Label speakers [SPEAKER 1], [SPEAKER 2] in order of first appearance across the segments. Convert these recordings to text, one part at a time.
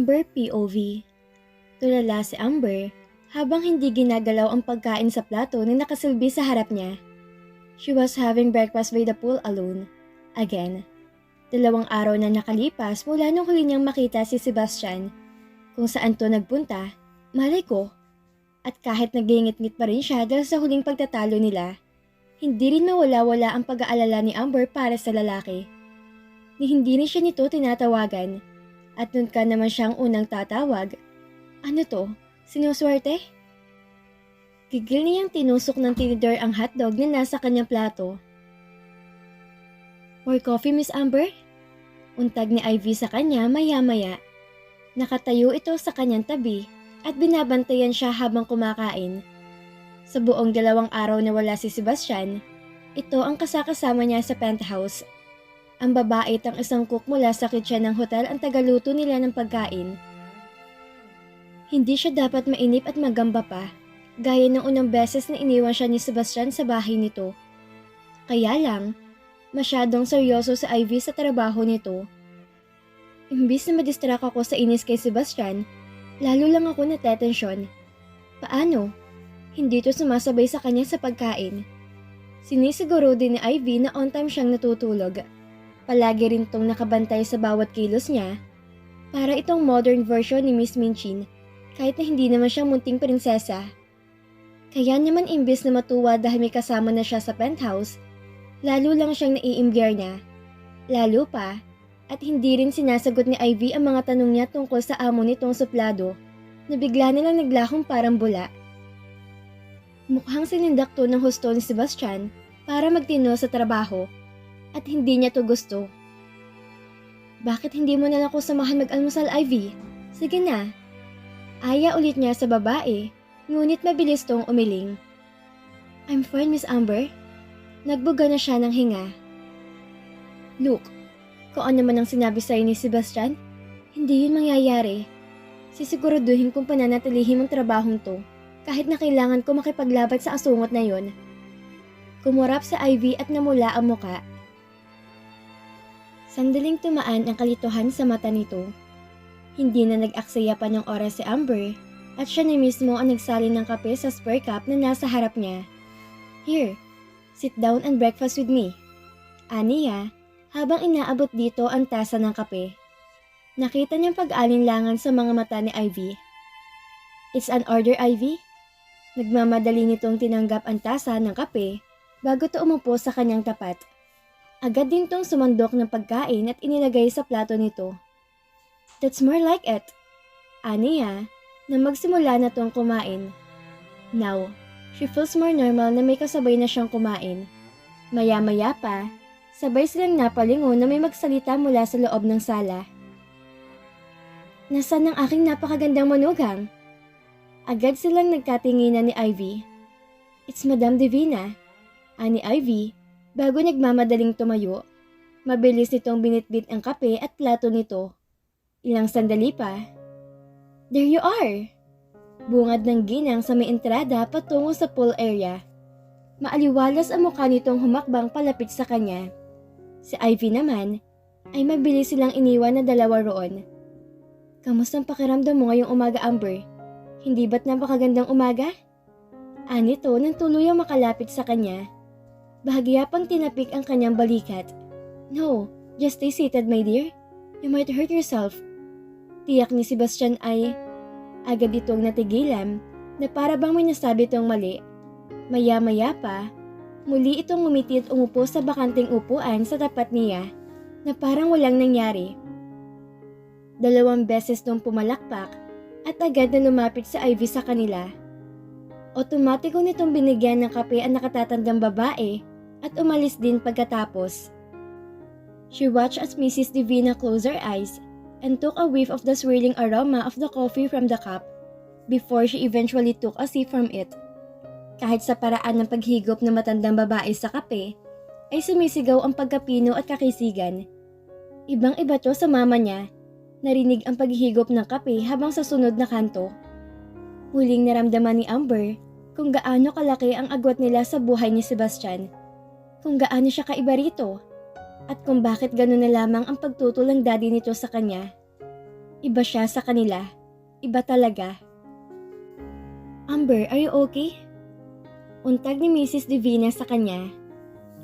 [SPEAKER 1] Amber POV. Tulala si Amber habang hindi ginagalaw ang pagkain sa plato na nakasilbi sa harap niya. She was having breakfast by the pool alone. Again. 2 araw na nakalipas mula nung huli niyang makita si Sebastian. Kung saan to nagpunta, malay ko. At kahit nagingit-ngit pa rin siya dahil sa huling pagtatalo nila, hindi rin mawala-wala ang pag-aalala ni Amber para sa lalaki. Ni hindi rin siya nito tinatawagan. At nun ka naman siyang unang tatawag. Ano to? Sinuswerte? Gigil niyang tinusok ng tinidor ang hotdog na nasa kanyang plato. More coffee, Miss Amber? Untag ni Ivy sa kanya maya-maya. Nakatayo ito sa kanyang tabi at binabantayan siya habang kumakain. Sa buong 2 araw na wala si Sebastian, ito ang kasakasama niya sa penthouse. Ang babae at ang isang cook mula sa kitchen ng hotel ang tagaluto nila ng pagkain. Hindi siya dapat mainip at magamba pa, gaya ng unang beses na iniwan siya ni Sebastian sa bahay nito. Kaya lang, masyadong seryoso si Ivy sa trabaho nito. Imbis na madistract ako sa inis kay Sebastian, lalo lang ako natetensyon. Paano? Hindi to sumasabay sa kanya sa pagkain. Sinisiguro din ni Ivy na on time siyang natutulog. Palagi rin tong nakabantay sa bawat kilos niya. Para itong modern version ni Miss Minchin, kahit na hindi naman siya munting prinsesa. Kaya naman imbis na matuwa dahil may kasama na siya sa penthouse, lalo lang siyang naiimbyer niya. Lalo pa, at hindi rin sinasagot ni Ivy ang mga tanong niya tungkol sa amo nitong suplado, na bigla nilang naglakong parang bula. Mukhang sinindak to ng husto ni Sebastian para magtino sa trabaho, at hindi niya to gusto. Bakit hindi mo na lang ako samahan mag-almusal, Ivy? Sige na. Aya ulit niya sa babae, ngunit mabilis tong umiling. I'm fine, Miss Amber. Nagbuga na siya ng hinga. Look, kung ano man ang sinabi sa'yo ni Sebastian, hindi yun mangyayari. Sisiguraduhin kong pananatilihin ang trabahong to, kahit na kailangan ko makipaglaban sa asungot na yon. Kumurap sa Ivy at namula ang muka. Sandaling tumaan ang kalituhan sa mata nito. Hindi na nag-aksaya pa ng oras si Amber at siya na mismo ang nagsalin ng kape sa spare cup na nasa harap niya. Here, sit down and breakfast with me. Aniya, habang inaabot dito ang tasa ng kape. Nakita niyang pag-alinlangan sa mga mata ni Ivy. It's an order, Ivy? Nagmamadali nitong tinanggap ang tasa ng kape bago to umupo sa kanyang tapat. Agad din tong sumandok ng pagkain at inilagay sa plato nito. That's more like it. Aniya, na magsimula na tong kumain. Now, she feels more normal na may kasabay na siyang kumain. Maya-maya pa, sabay silang napalingon na may magsalita mula sa loob ng sala. Nasaan ang aking napakagandang manugang? Agad silang nagkatinginan ni Ivy. It's Madam Divina. Ani Ivy, bago nagmamadaling tumayo. Mabilis nitong binitbit ang kape at plato nito. Ilang sandali pa. There you are! Bungad ng ginang sa may entrada patungo sa pool area. Maaliwalas ang mukha nitong humakbang palapit sa kanya. Si Ivy naman ay mabilis silang iniwan na dalawa roon. Kamusta ang pakiramdam mo ngayong umaga, Amber? Hindi ba't napakagandang umaga? Anito nang tuluyang makalapit sa kanya. Bahagya pang tinapik ang kanyang balikat. No, just stay seated, my dear. You might hurt yourself. Tiyak ni Sebastian ay agad itong natigilan na para bang may nasabi itong mali. Maya-maya pa, muli itong ngumiti at umupo sa bakanting upuan sa tapat niya na parang walang nangyari. 2 beses nung pumalakpak at agad na lumapit sa Ivy sa kanila. Otomatiko nitong binigyan ng kape ang nakatatandang babae at umalis din pagkatapos. She watched as Mrs. Divina closed her eyes and took a whiff of the swirling aroma of the coffee from the cup before she eventually took a sip from it. Kahit sa paraan ng paghigop ng matandang babae sa kape, ay sumisigaw ang pagkapino at kakisigan. Ibang-iba to sa mama niya. Narinig ang paghihigop ng kape habang sa sunod na kanto. Muling naramdaman ni Amber kung gaano kalaki ang agwat nila sa buhay ni Sebastian. Kung gaano siya kaiba rito. At kung bakit gano'n na lamang ang pagtutol ng daddy nito sa kanya. Iba siya sa kanila. Iba talaga. Amber, are you okay? Untag ni Mrs. Divina sa kanya.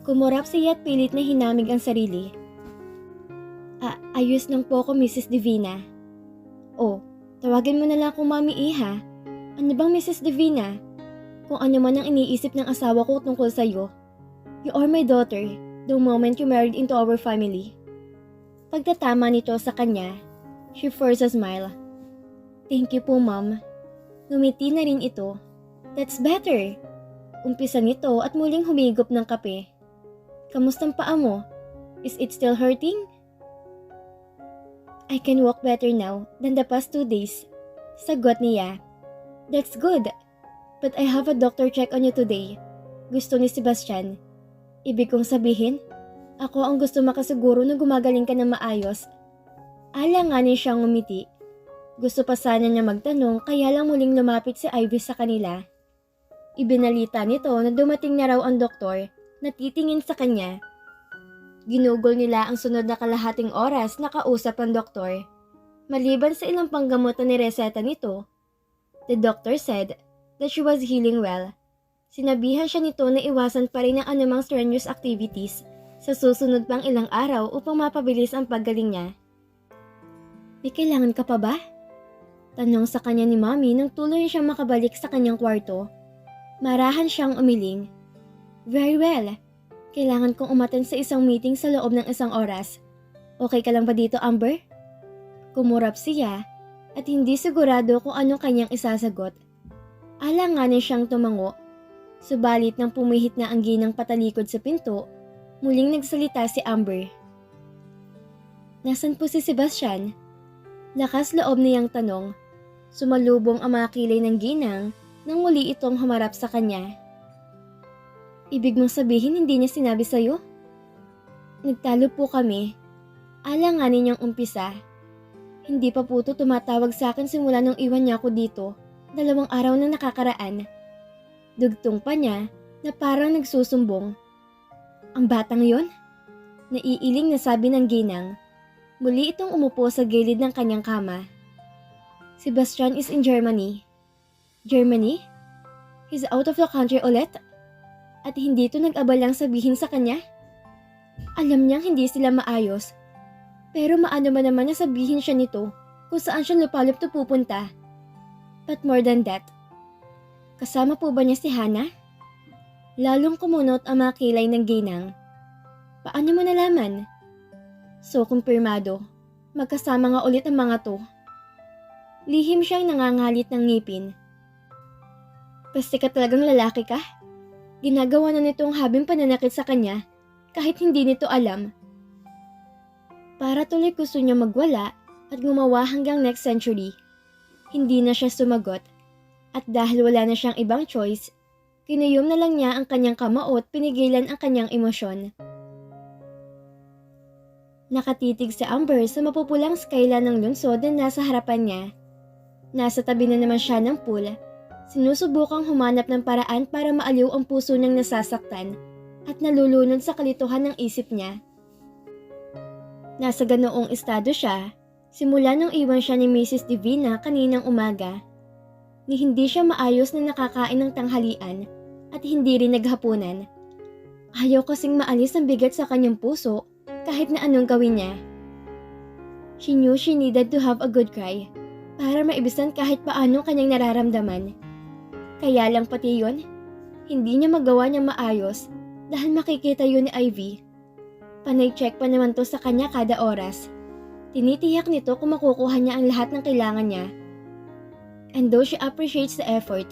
[SPEAKER 1] Kumurap siya at pilit na hinamig ang sarili. Ayos lang po ako, Mrs. Divina. Oh, tawagin mo na lang akong Mami Iha. Ano bang Mrs. Divina? Kung ano man ang iniisip ng asawa ko tungkol sa'yo. You are my daughter, the moment you married into our family. Pagtatama nito sa kanya, she forced a smile. Thank you po, Mom. Ngumiti na rin ito. That's better. Umpisa nito at muling humigop ng kape. Kamustang paa mo? Is it still hurting? I can walk better now than the past 2 days. Sagot niya. That's good. But I have a doctor check on you today. Gusto ni Sebastian. Ibig kong sabihin, ako ang gusto makasiguro na gumagaling ka na maayos. Alanganin siyang ngumiti. Gusto pa sana niya magtanong kaya lang muling lumapit si Ivy sa kanila. Ibinalita nito na dumating na raw ang doktor na titingin sa kanya. Ginugol nila ang sunod na kalahating oras na kausap ang doktor. Maliban sa ilang panggamot na nireseta nito, the doctor said that she was healing well. Sinabihan siya nito na iwasan pa rin ang anumang strenuous activities sa susunod pang ilang araw upang mapabilis ang paggaling niya. May kailangan ka pa ba? Tanong sa kanya ni Mommy nang tuloy siyang makabalik sa kanyang kwarto. Marahan siyang umiling. Very well. Kailangan kong umattend sa isang meeting sa loob ng 1 oras. Okay ka lang ba dito, Amber? Kumurap siya at hindi sigurado kung anong kanyang isasagot. Alanganin siyang tumango. Subalit nang pumihit na ang ginang patalikod sa pinto, muling nagsalita si Amber. Nasaan po si Sebastian? Lakas loob niyang tanong. Sumalubong ang mga kilay ng ginang nang muli itong humarap sa kanya. Ibig mong sabihin hindi niya sinabi sa'yo? Nagtalo po kami. Alanganin niyang umpisa. Hindi pa po ito tumatawag sa akin simula nung iwan niya ako dito. 2 araw na nakakaraan. Dugtong pa niya na parang nagsusumbong. Ang batang yon? Naiiling na sabi ng ginang. Muli itong umupo sa gilid ng kanyang kama. Sebastian is in Germany. Germany? He's out of the country ulit? At hindi ito nag-abalang sabihin sa kanya? Alam niyang hindi sila maayos. Pero maano man naman na sabihin siya nito kung saan siya lupalop to pupunta. But more than that, kasama po ba niya si Hannah? Lalong kumunot ang mga kilay ng ginang. Paano mo nalaman? So kumpirmado, magkasama nga ulit ang mga to. Lihim siyang nangangalit ng ngipin. Pasti ka talagang lalaki ka? Ginagawa na nitong habing pananakit sa kanya kahit hindi nito alam. Para tuloy gusto niya magwala at gumawa hanggang next century. Hindi na siya sumagot at dahil wala na siyang ibang choice, kinuyom na lang niya ang kanyang kamao at pinigilan ang kanyang emosyon. Nakatitig si Amber sa mapupulang skyline ng lungsod na nasa harapan niya. Nasa tabi na naman siya ng pool. Sinusubukang humanap ng paraan para maaliw ang puso niyang nasasaktan at nalulunod sa kalituhan ng isip niya. Nasa ganoong estado siya simula nung iwan siya ni Mrs. Divina kaninang umaga. Ni hindi siya maayos na nakakain ng tanghalian at hindi rin naghapunan. Ayaw kasing maalis ang bigat sa kanyang puso kahit na anong gawin niya. She knew she needed to have a good cry para maibisan kahit paano kanyang nararamdaman. Kaya lang pati yun, hindi niya magawa niya maayos dahil makikita yun ni Ivy. Panay check pa naman to sa kanya kada oras. Tinitiyak nito kung makukuha niya ang lahat ng kailangan niya. And though she appreciates the effort,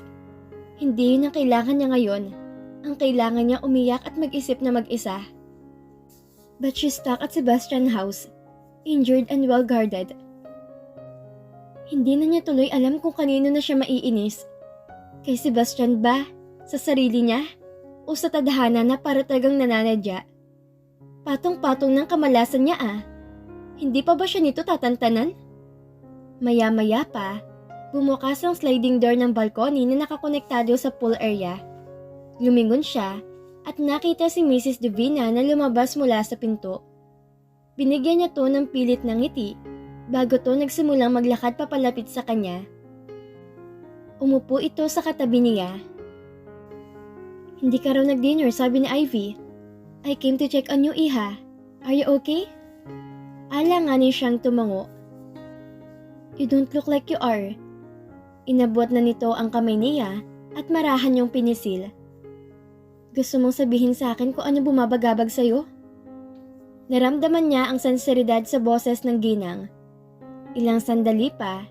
[SPEAKER 1] hindi yun ang kailangan niya ngayon. Ang kailangan niya umiyak at mag-isip na mag-isa. But she's stuck at Sebastian's house, injured and well guarded. Hindi na niya tuloy alam kung kanino na siya maiinis. Kay Sebastian ba? Sa sarili niya? O sa tadhana na para talagang nananadya? Patong-patong ng kamalasan niya ah. Hindi pa ba siya nito tatantanan? Maya-maya pa, bumukas ang sliding door ng balcony na nakakonektado sa pool area. Lumingon siya at nakita si Mrs. Divina na lumabas mula sa pinto. Binigyan niya to ng pilit ng ngiti bago to nagsimulang maglakad papalapit sa kanya. Umupo ito sa katabi niya. Hindi ka raw nag-dinner, sabi ni Ivy. I came to check on you, Iha. Are you okay? Alanganin siyang tumango. You don't look like you are. Inabot na nito ang kamay niya at marahan yung pinisil. Gusto mong sabihin sa akin kung ano bumabagabag sa'yo? Naramdaman niya ang sinseridad sa boses ng ginang. Ilang sandali pa,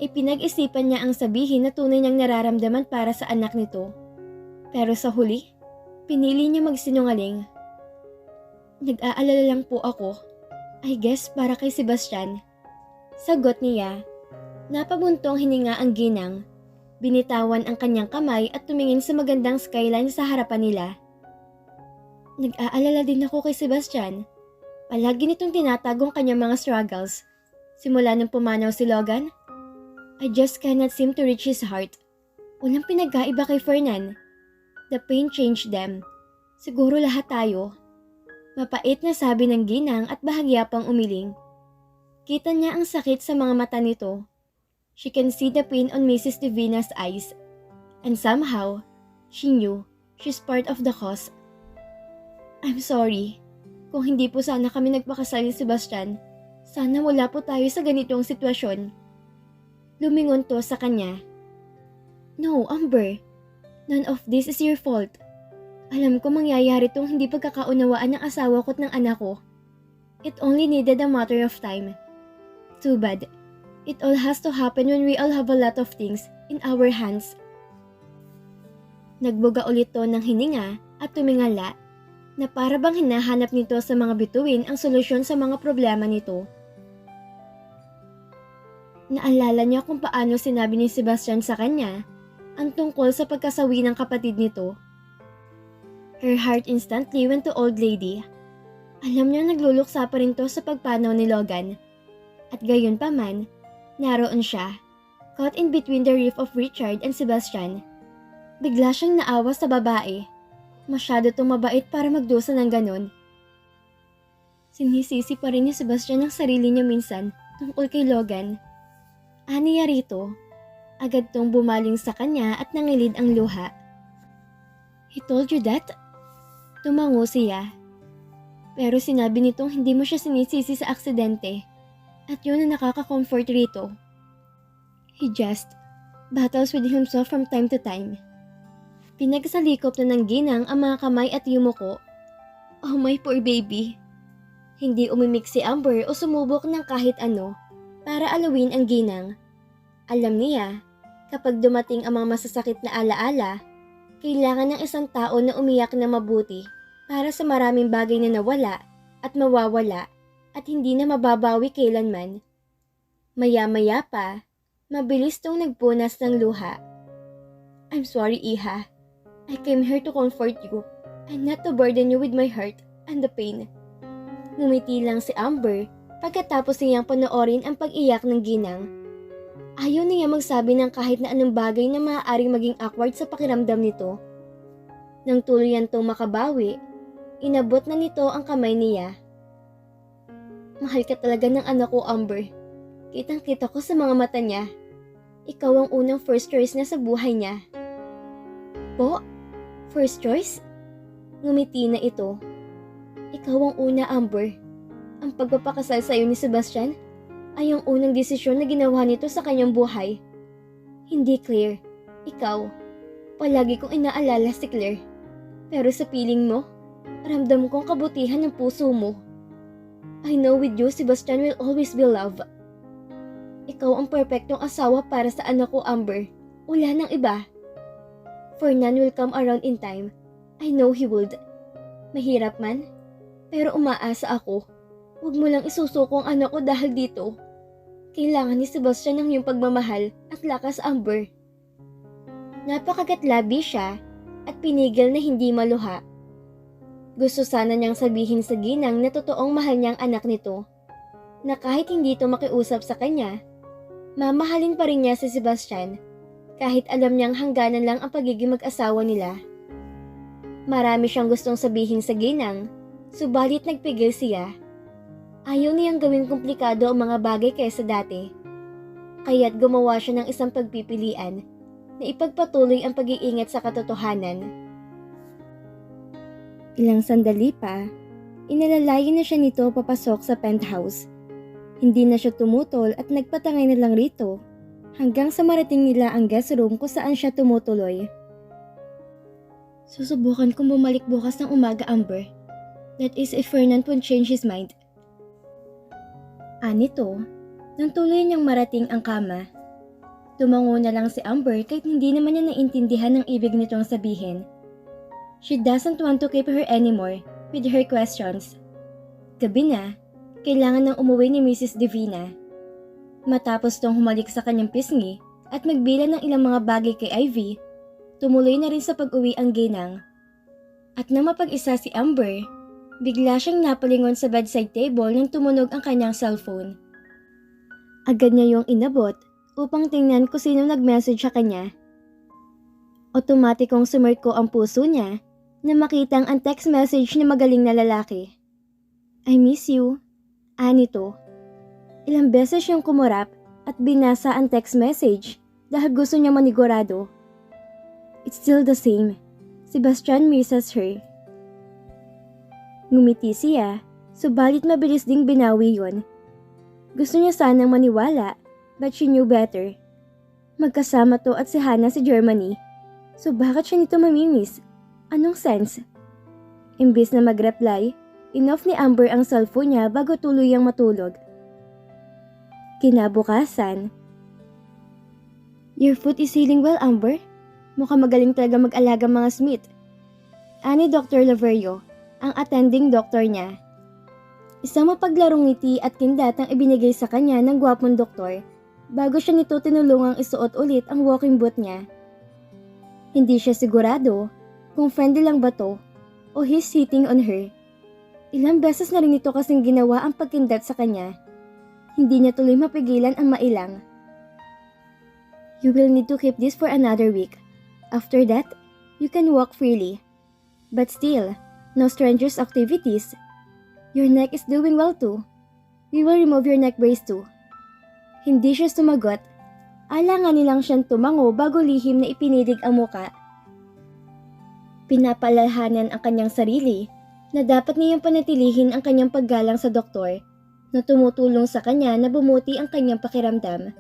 [SPEAKER 1] ipinag-isipan niya ang sabihin na tunay niyang nararamdaman para sa anak nito. Pero sa huli, pinili niya magsinungaling. Nag-aalala lang po ako. I guess para kay Sebastian. Sagot niya. Napabuntong hininga ang ginang. Binitawan ang kanyang kamay at tumingin sa magandang skyline sa harapan nila. Nag-aalala din ako kay Sebastian. Palagi nitong tinatagong kanyang mga struggles. Simula nang pumanaw si Logan, I just cannot seem to reach his heart. Walang pinagkaiba kay Fernan. The pain changed them. Siguro lahat tayo. Mapait na sabi ng ginang at bahagya pang umiling. Kita niya ang sakit sa mga mata nito. She can see the pain on Mrs. Divina's eyes. And somehow, she knew she's part of the cause. I'm sorry. Kung hindi po sana kami nagpakasal ni Sebastian, sana wala po tayo sa ganitong sitwasyon. Lumingon to sa kanya. No, Amber. None of this is your fault. Alam ko mangyayari tong hindi pagkakaunawaan ng asawa ko at ng anak ko. It only needed a matter of time. Too bad. It all has to happen when we all have a lot of things in our hands. Nagbuga ulit to ng hininga at tumingala na para bang hinahanap nito sa mga bituin ang solusyon sa mga problema nito. Naalala niya kung paano sinabi ni Sebastian sa kanya ang tungkol sa pagkasawi ng kapatid nito. Her heart instantly went to old lady. Alam niya nagluluksa pa rin to sa pagpanaw ni Logan. At gayon pa man, naroon siya, caught in between the rift of Richard and Sebastian. Bigla siyang naawa sa babae. Masyado tong mabait para magdusa ng ganon. Sinisisi pa rin ni Sebastian ang sarili niya minsan tungkol kay Logan. Aniya rito, agad tong bumaling sa kanya at nangilid ang luha. He told you that? Tumango siya. Pero sinabi nitong hindi mo siya sinisisi sa aksidente. At yun ang nakaka-comfort rito. He just battles with himself from time to time. Pinagsalikop na ng ginang ang mga kamay at yumuko. Oh my poor baby. Hindi umimik si Amber o sumubok ng kahit ano para alawin ang ginang. Alam niya, kapag dumating ang mga masasakit na alaala, kailangan ng isang tao na umiyak na mabuti para sa maraming bagay na nawala at mawawala at hindi na mababawi kailanman. Maya-maya pa, mabilis tong nagpunas ng luha. I'm sorry, Iha. I came here to comfort you and not to burden you with my hurt and the pain. Ngumiti lang si Amber pagkatapos niyang panoorin ang pag-iyak ng ginang. Ayaw niya magsabi ng kahit na anong bagay na maaaring maging awkward sa pakiramdam nito. Nang tuluyan tong makabawi, inabot na nito ang kamay niya. Mahal ka talaga ng anak ko, Amber. Kitang-kita ko sa mga mata niya. Ikaw ang unang first choice niya sa buhay niya. Po? First choice? Ngumiti na ito. Ikaw ang una, Amber. Ang pagpapakasal sa iyo ni Sebastian ay ang unang desisyon na ginawa nito sa kanyang buhay. Hindi, Claire. Ikaw. Palagi kong inaalala si Claire. Pero sa piling mo, ramdam kong kabutihan ng puso mo. I know with you, Sebastian will always be love. Ikaw ang perpektong asawa para sa anak ko, Amber. Wala nang iba. Fernan will come around in time. I know he would. Mahirap man, pero umaasa ako. Huwag mo lang isusuko ang anak ko dahil dito. Kailangan ni Sebastian ng iyong pagmamahal at lakas, Amber. Napakagatlabi siya at pinigil na hindi maluha. Gusto sana niyang sabihin sa ginang na totoong mahal niya ang anak nito. Na kahit hindi ito makiusap sa kanya, mamahalin pa rin niya si Sebastian kahit alam niyang hangganan lang ang pagiging mag-asawa nila. Marami siyang gustong sabihin sa ginang, subalit nagpigil siya. Ayaw niyang gawing komplikado ang mga bagay kaysa dati. Kaya't gumawa siya ng isang pagpipilian na ipagpatuloy ang pag-iingat sa katotohanan. Ilang sandali pa, inalalayan na siya nito papasok sa penthouse. Hindi na siya tumutol at nagpatangay na lang rito hanggang sa marating nila ang guest room kung saan siya tumutuloy. Susubukan kong bumalik bukas ng umaga, Amber. That is if Fernand won't change his mind. Nito, nang tuloy niyang marating ang kama. Tumango na lang si Amber kahit hindi naman niya naintindihan ang ibig nitong sabihin. She doesn't want to keep her anymore with her questions. Gabi na, kailangan nang umuwi ni Mrs. Divina. Matapos tong humalik sa kanyang pisngi at magbilan ng ilang mga bagay kay Ivy, tumuloy na rin sa pag-uwi ang ginang. At nang mapag-isa si Amber, bigla siyang napalingon sa bedside table nang tumunog ang kanyang cellphone. Agad niya yung inabot upang tingnan kung sino nag-message sa kanya. Otomatikong sumirko ang puso niya na makitang ang text message ni magaling na lalaki. I miss you. Nito. Ilang beses siyang kumurap at binasa ang text message dahil gusto niya manigurado. It's still the same. Sebastian misses her. Ngumiti siya, subalit mabilis ding binawi yon. Gusto niya sanang maniwala, but she knew better. Magkasama to at si Hannah sa Germany. So bakit siya nito mamimiss? Anong sense? Imbis na mag-reply, inoff ni Amber ang cellphone niya bago tuluyang matulog. Kinabukasan. Your foot is healing well, Amber? Mukhang magaling talaga mag-alaga mga Smith. Ani Dr. Laverio, ang attending doctor niya. Isang mapaglarong ngiti at kindat ang ibinigay sa kanya ng gwapong doktor bago siya nito tinulungang isuot ulit ang walking boot niya. Hindi siya sigurado kung friendly lang ba to o he's hitting on her. Ilang beses na rin ito kasing ginawa ang pagkindat sa kanya. Hindi niya tuloy mapigilan ang mailang. You will need to keep this for another week. After that, you can walk freely. But still, no strenuous activities. Your neck is doing well too. We will remove your neck brace too. Hindi siya sumagot. Alanganin lang siyang tumango bago lihim na ipinidig ang muka. Pinapalalahanan ang kanyang sarili na dapat niyang panatilihin ang kanyang paggalang sa doktor na tumutulong sa kanya na bumuti ang kanyang pakiramdam.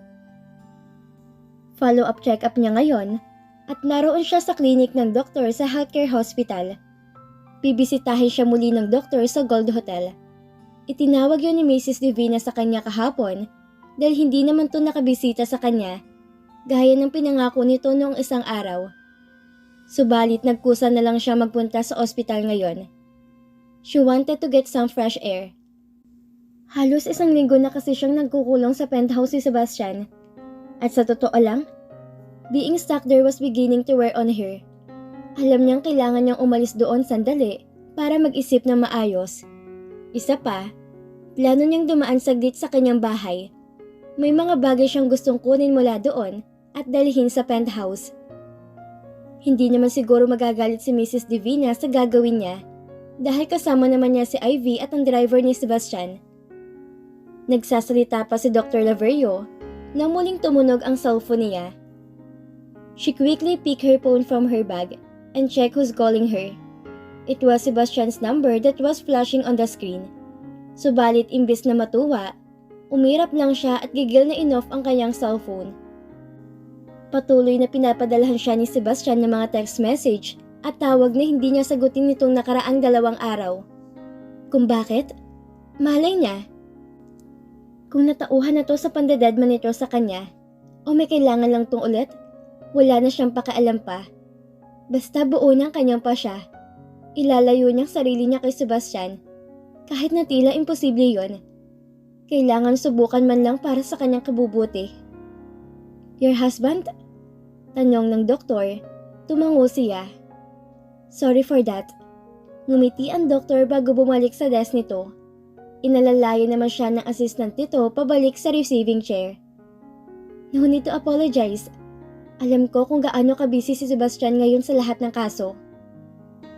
[SPEAKER 1] Follow-up check-up niya ngayon at naroon siya sa klinik ng doktor sa healthcare hospital. Bibisitahin siya muli ng doktor sa Gold Hotel. Itinawag yun ni Mrs. Divina sa kanya kahapon dahil hindi naman to nakabisita sa kanya, gaya ng pinangako nito noong isang araw. Subalit nagkusa na lang siya magpunta sa ospital ngayon. She wanted to get some fresh air. Halos isang linggo na kasi siyang nagkukulong sa penthouse si Sebastian. At sa totoo lang, being stuck there was beginning to wear on her. Alam niyang kailangan niyang umalis doon sandali para mag-isip ng maayos. Isa pa, plano niyang dumaan saglit sa kanyang bahay. May mga bagay siyang gustong kunin mula doon at dalhin sa penthouse. Hindi naman siguro magagalit si Mrs. Divina sa gagawin niya dahil kasama naman niya si Ivy at ang driver ni Sebastian. Nagsasalita pa si Dr. Laverio nang muling tumunog ang cellphone niya. She quickly picked her phone from her bag and checked who's calling her. It was Sebastian's number that was flashing on the screen. Subalit imbis na matuwa, umirap lang siya at gigil na inoff ang kanyang cellphone. Patuloy na pinapadalahan siya ni Sebastian ng mga text message at tawag na hindi niya sagutin nitong nakaraang 2 araw. Kung bakit? Malay niya. Kung natauhan na to sa pandededman nito sa kanya, o may kailangan lang tong ulit, wala na siyang pakialam pa. Basta buo ng kanyang pasya. Ilalayo niyang sarili niya kay Sebastian. Kahit na tila imposible yon. Kailangan subukan man lang para sa kanyang kabubuti. Your husband? Tanong ng doktor. Tumango siya. Sorry for that. Ngumiti ang doktor bago bumalik sa desk nito. Inalalayan naman siya ng assistant nito pabalik sa receiving chair. No need to apologize. Alam ko kung gaano ka-busy si Sebastian ngayon sa lahat ng kaso.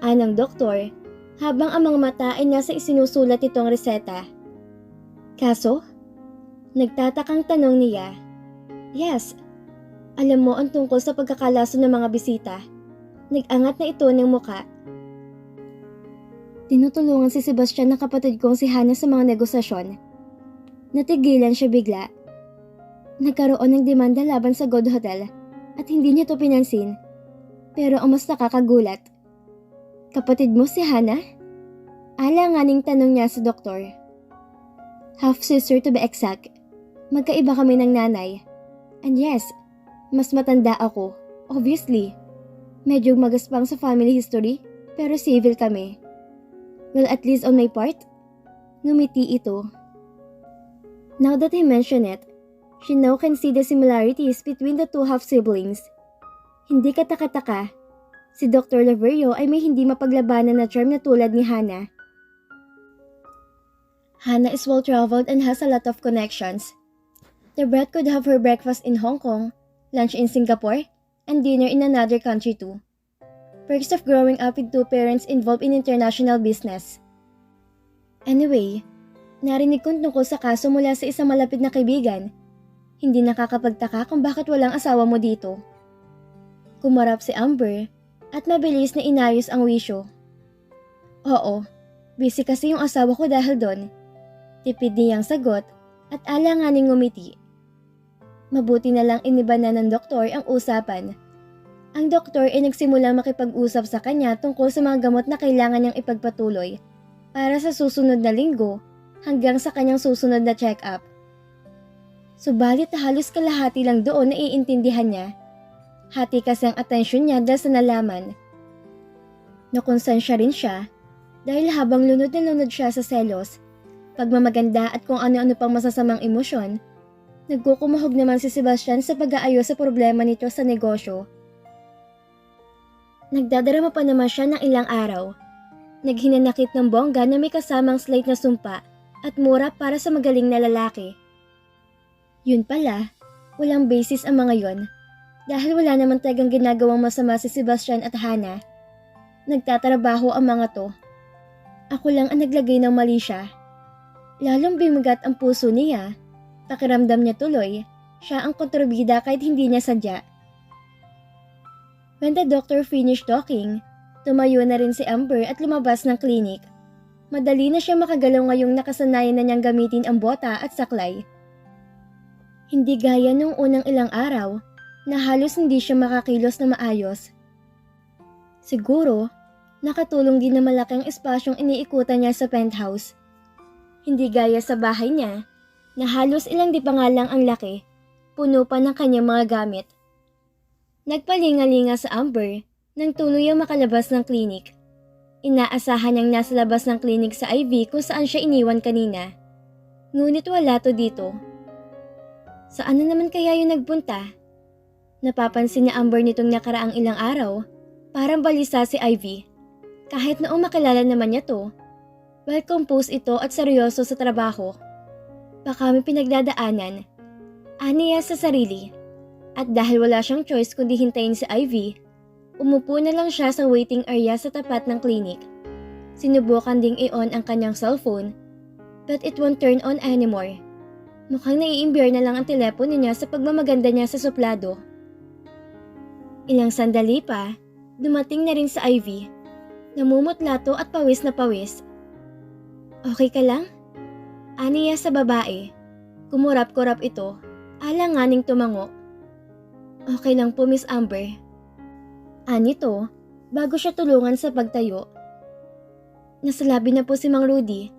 [SPEAKER 1] Anang doktor, habang ang mga mata ay nasa isinusulat nitong reseta. Kaso? Nagtatakang tanong niya. Yes. Alam mo ang tungkol sa pagkakalaso ng mga bisita. Nag-angat na ito ng muka. Tinutulungan si Sebastian ng kapatid kong si Hana sa mga negosasyon. Natigilan siya bigla. Nagkaroon ng demanda laban sa Gold Hotel at hindi niya to pinansin. Pero ang mas nakakagulat. Kapatid mo si Hana? Alanganing tanong niya sa doktor. Half-sister to be exact. Magkaiba kami ng nanay. And yes, mas matanda ako. Obviously. Medyo magaspang sa family history, pero civil kami. Well, at least on my part, ngumiti ito. Now that I mention it, she now can see the similarities between the two half-siblings. Hindi kataka-taka, si Dr. Laverio ay may hindi mapaglabanan na charm na tulad ni Hana. Hana is well-traveled and has a lot of connections. The brat could have her breakfast in Hong Kong, lunch in Singapore, and dinner in another country too. Perks of growing up with two parents involved in international business. Anyway, narinig kong tungkol sa kaso mula sa isang malapit na kaibigan. Hindi nakakapagtaka kung bakit walang asawa mo dito. Kumarap si Amber at mabilis na inayos ang wisyo. Oo, busy kasi yung asawa ko dahil doon. Tipid niyang sagot at alanganing ngumiti. Mabuti na lang iniba na ng doktor ang usapan. Ang doktor ay nagsimulang makipag-usap sa kanya tungkol sa mga gamot na kailangan niyang ipagpatuloy para sa susunod na linggo hanggang sa kanyang susunod na check-up. Subalit halos kalahati lang doon na iintindihan niya. Hati kasi ang atensyon niya dahil sa nalaman. Nakonsensya rin siya dahil habang lunod na lunod siya sa selos, pagmamaganda at kung ano-ano pang masasamang emosyon, nagkukumahog naman si Sebastian sa pag-aayos sa problema nito sa negosyo. Nagdadarama pa naman siya ng ilang araw. Naghinanakit ng bongga na may kasamang slight na sumpa at mura para sa magaling na lalaki. Yun pala, walang basis ang mga yon dahil wala naman tagang ginagawang masama si Sebastian at Hana. Nagtatrabaho ang mga to. Ako lang ang naglagay ng mali siya. Lalong bimagat ang puso niya. Pakiramdam niya tuloy, siya ang kontrabida kahit hindi niya sadya. When the doctor finished talking, tumayo na rin si Amber at lumabas ng klinik. Madali na siya makagalaw ngayong nakasanayan na niyang gamitin ang bota at saklay. Hindi gaya nung unang ilang araw na halos hindi siya makakilos na maayos. Siguro, nakatulong din na malaking espasyong iniikutan niya sa penthouse. Hindi gaya sa bahay niya na halos ilang di pa nga lang ang laki, puno pa ng kanyang mga gamit. Nagpalingalinga sa Amber nang tuluyang makalabas ng klinik. Inaasahan niyang nasa labas ng klinik sa IV kung saan siya iniwan kanina. Ngunit wala to dito. Saan na naman kaya yung nagpunta? Napapansin ni Amber nitong nakaraang ilang araw, parang balisa si Ivy. Kahit noong makilala naman niya to, well-composed ito at seryoso sa trabaho. Baka may pinagdadaanan. Aniya sa sarili. At dahil wala siyang choice kundi hintayin si Ivy, umupo na lang siya sa waiting area sa tapat ng klinik. Sinubukan ding i-on ang kanyang cellphone, but it won't turn on anymore. Mukhang nai-imbure na lang ang telepono niya sa pagmamaganda niya sa suplado. Ilang sandali pa, dumating na rin sa Ivy. Namumutla to at pawis na pawis. Okay ka lang? Aniya sa babae. Kumurap-kurap ito, alanganing tumango. Okay lang po, Miss Amber. Ani to, bago siya tulungan sa pagtayo. Nasa labi na po si Mang Rudy.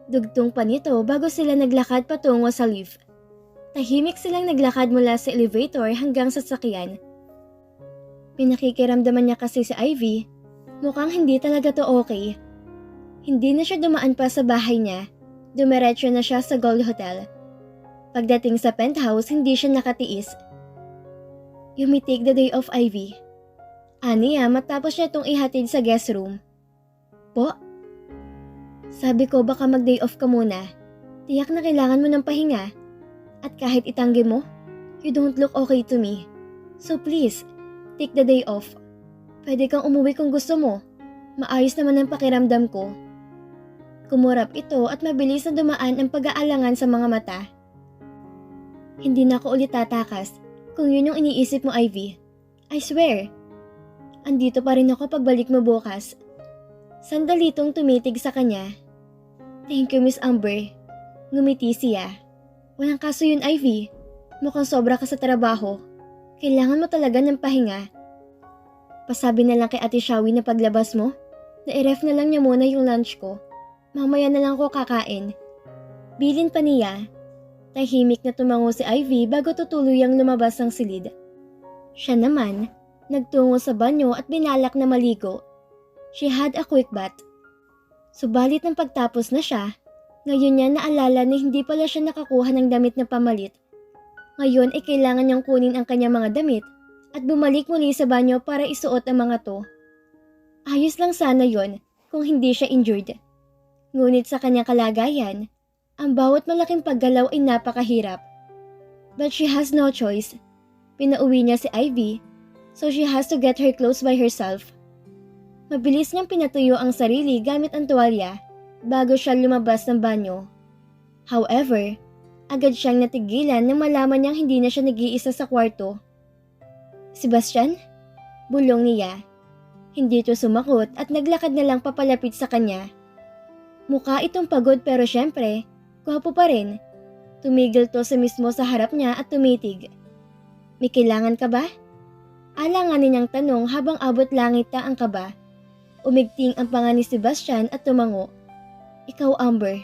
[SPEAKER 1] Dugtong pa nito bago sila naglakad patungo sa lift. Tahimik silang naglakad mula sa elevator hanggang sa sasakyan. Pinakikiramdaman niya kasi si Ivy, mukhang hindi talaga to okay. Hindi na siya dumaan pa sa bahay niya, dumiretso na siya sa Gold Hotel. Pagdating sa penthouse, hindi siya nakatiis. You may take the day off, Ivy. Aniya matapos niya itong ihatid sa guest room. Po? Sabi ko baka mag-day off ka muna. Tiyak na kailangan mo ng pahinga. At kahit itanggi mo, you don't look okay to me. So please, take the day off. Pwede kang umuwi kung gusto mo. Maayos naman ang pakiramdam ko. Kumurap ito at mabilis na dumaan ang pag-aalangan sa mga mata. Hindi na ako ulit tatakas kung yun yung iniisip mo, Ivy. I swear. Andito pa rin ako pagbalik mo bukas. Sandali itong tumitig sa kanya. Thank you, Miss Amber. Ngumiti siya. Walang kaso yun, Ivy. Mukhang sobra ka sa trabaho. Kailangan mo talaga ng pahinga. Pasabi na lang kay Ate Shawi na paglabas mo, na i-ref na lang niya muna yung lunch ko. Mamaya na lang ako kakain. Bilin pa niya. Tahimik na tumango si Ivy bago tutuluyang lumabas ng silid. Siya naman, nagtungo sa banyo at binalak na maligo. She had a quick bath. Subalit nang pagtapos na siya, ngayon niya naalala na hindi pala siya nakakuha ng damit na pamalit. Ngayon ay kailangan niyang kunin ang kanyang mga damit at bumalik muli sa banyo para isuot ang mga to. Ayos lang sana yon kung hindi siya injured. Ngunit sa kanyang kalagayan, ang bawat malaking paggalaw ay napakahirap. But she has no choice. Pinauwi niya si Ivy, so she has to get her clothes by herself. Mabilis niyang pinatuyo ang sarili gamit ang tuwalya bago siya lumabas ng banyo. However, agad siyang natigilan nang malaman niyang hindi na siya nag-iisa sa kwarto. Sebastian? Bulong niya. Hindi ito sumagot at naglakad na lang papalapit sa kanya. Mukha itong pagod pero syempre, gwapo pa rin. Tumigil to sa harap niya at tumitig. May kailangan ka ba? Alanganin niyang tanong habang abot langit na ang kaba. Umigting ang panga ni Sebastian at tumango. Ikaw, Amber.